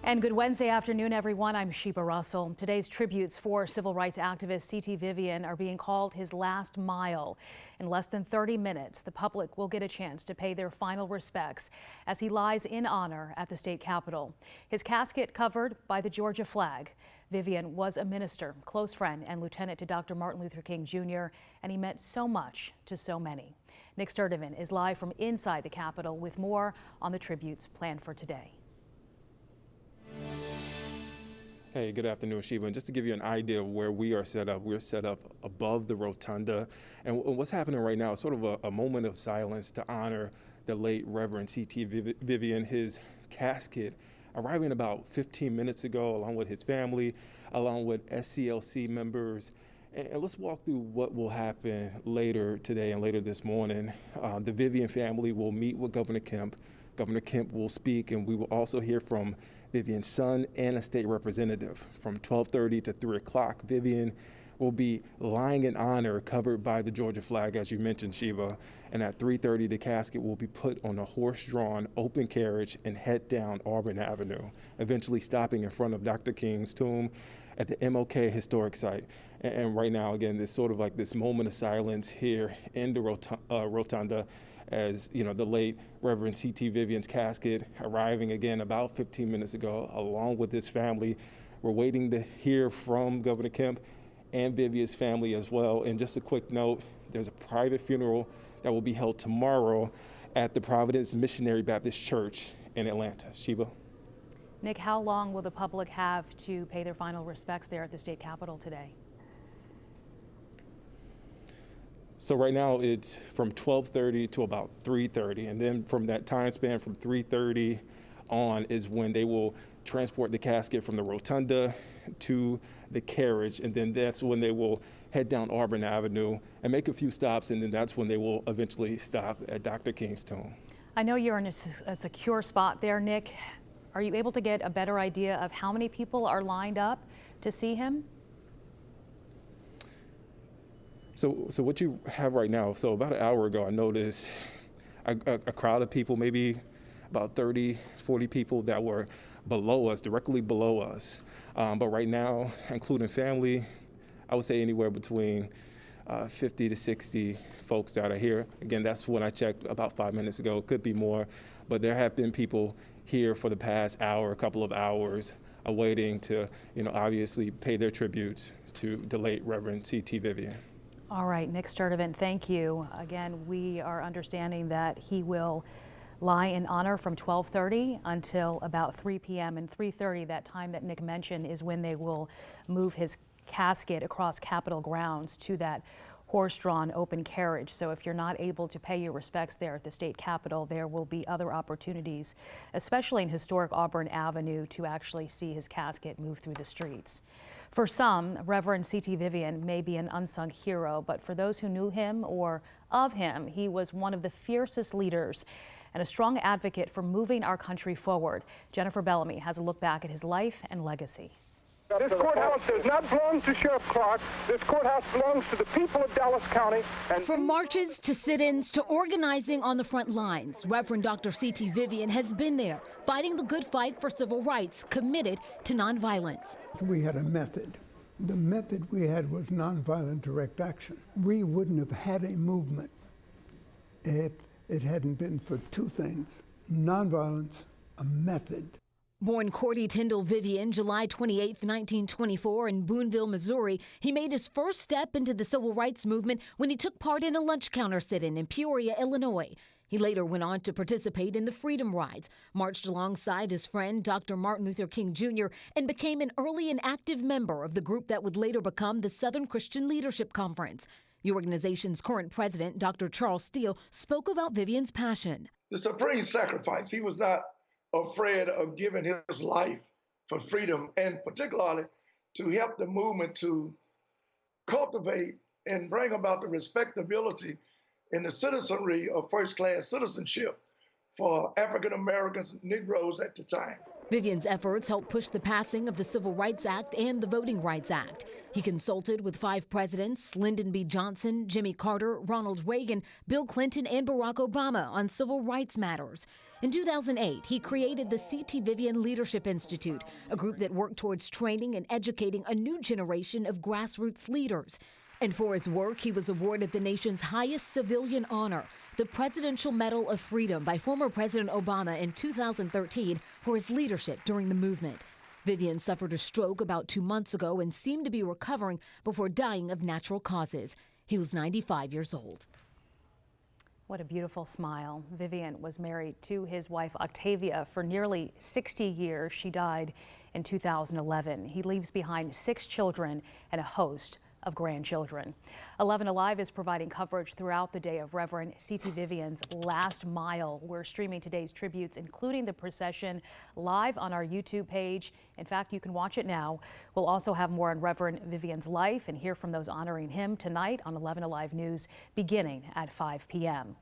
And good Wednesday afternoon, everyone. I'm Sheba Russell. Today's tributes for civil rights activist C.T. Vivian are being called his last mile. In less than 30 minutes, the public will get a chance to pay their final respects as he lies in honor at the state capitol. His casket covered by the Georgia flag. Vivian was a minister, close friend, and lieutenant to Dr. Martin Luther King Jr., and he meant so much to so many. Nick Sturdivant is live from inside the Capitol with more on the tributes planned for today. Hey, good afternoon, Sheba. And just to give you an idea of where we are set up, we're set up above the rotunda. And what's happening right now is sort of a moment of silence to honor the late Reverend C.T. Vivian. His casket arriving about 15 minutes ago, along with his family, along with SCLC members. And let's walk through what will happen later today and later this morning. The Vivian family will meet with Governor Kemp. Governor Kemp will speak, and we will also hear from Vivian's son and a state representative. From 12:30 to 3 o'clock, Vivian will be lying in honor covered by the Georgia flag, as you mentioned, Sheba. And at 3:30, the casket will be put on a horse-drawn open carriage and head down Auburn Avenue, eventually stopping in front of Dr. King's tomb at the MLK historic site. And right now, again, there's sort of like this moment of silence here in the rotunda, as you know, the late Reverend C.T. Vivian's casket arriving again about 15 minutes ago, along with his family. We're waiting to hear from Governor Kemp and Vivian's family as well. And just a quick note, there's a private funeral that will be held tomorrow at the Providence Missionary Baptist Church in Atlanta. Sheba. Nick, how long will the public have to pay their final respects there at the state capitol today? So right now it's from 12:30 to about 3:30, and then from that time span from 3:30 on is when they will transport the casket from the rotunda to the carriage, and then that's when they will head down Auburn Avenue and make a few stops, and then that's when they will eventually stop at Dr. King's tomb. I know you're in a secure spot there, Nick. Are you able to get a better idea of how many people are lined up to see him? So what you have right now, so about an hour ago, I noticed a crowd of people, maybe about 30, 40 people that were below us, directly below us. But right now, including family, I would say anywhere between 50 to 60 folks that are here. Again, that's when I checked about 5 minutes ago. It could be more, but there have been people here for the past hour, a couple of hours, awaiting to, obviously pay their tributes to the late Reverend C.T. Vivian. All right, Nick Sturdivant, thank you. Again, we are understanding that he will lie in honor from 12:30 until about 3 p.m. and 3:30, that time that Nick mentioned, is when they will move his casket across Capitol grounds to that horse-drawn open carriage. So if you're not able to pay your respects there at the state capitol, there will be other opportunities, especially in historic Auburn Avenue, to actually see his casket move through the streets. For some, Reverend C.T. Vivian may be an unsung hero, but for those who knew him or of him, he was one of the fiercest leaders and a strong advocate for moving our country forward. Jennifer Bellamy has a look back at his life and legacy. This courthouse does not belong to Sheriff Clark. This courthouse belongs to the people of Dallas County. And from marches to sit-ins to organizing on the front lines, Reverend Dr. C.T. Vivian has been there, fighting the good fight for civil rights, committed to nonviolence. We had a method. The method we had was nonviolent direct action. We wouldn't have had a movement if it hadn't been for two things: nonviolence, a method. Born Cordy Tyndall Vivian, July 28, 1924, in Boonville, Missouri, he made his first step into the civil rights movement when he took part in a lunch counter sit-in in Peoria, Illinois. He later went on to participate in the Freedom Rides, marched alongside his friend Dr. Martin Luther King Jr., and became an early and active member of the group that would later become the Southern Christian Leadership Conference. The organization's current president, Dr. Charles Steele, spoke about Vivian's passion. The supreme sacrifice. He was not afraid of giving his life for freedom, and particularly to help the movement to cultivate and bring about the respectability in the citizenry of first-class citizenship for African Americans, Negroes at the time. Vivian's efforts helped push the passing of the Civil Rights Act and the Voting Rights Act. He consulted with 5 presidents, Lyndon B. Johnson, Jimmy Carter, Ronald Reagan, Bill Clinton, and Barack Obama on civil rights matters. In 2008, he created the C.T. Vivian Leadership Institute, a group that worked towards training and educating a new generation of grassroots leaders. And for his work, he was awarded the nation's highest civilian honor, the Presidential Medal of Freedom, by former President Obama in 2013 for his leadership during the movement. Vivian suffered a stroke about 2 months ago and seemed to be recovering before dying of natural causes. He was 95 years old. What a beautiful smile. Vivian was married to his wife Octavia for nearly 60 years. She died in 2011. He leaves behind 6 children and a host of grandchildren. 11 Alive is providing coverage throughout the day of Reverend C.T. Vivian's last mile. We're streaming today's tributes, including the procession, live on our YouTube page. In fact, you can watch it now. We'll also have more on Reverend Vivian's life and hear from those honoring him tonight on 11 Alive News beginning at 5 p.m.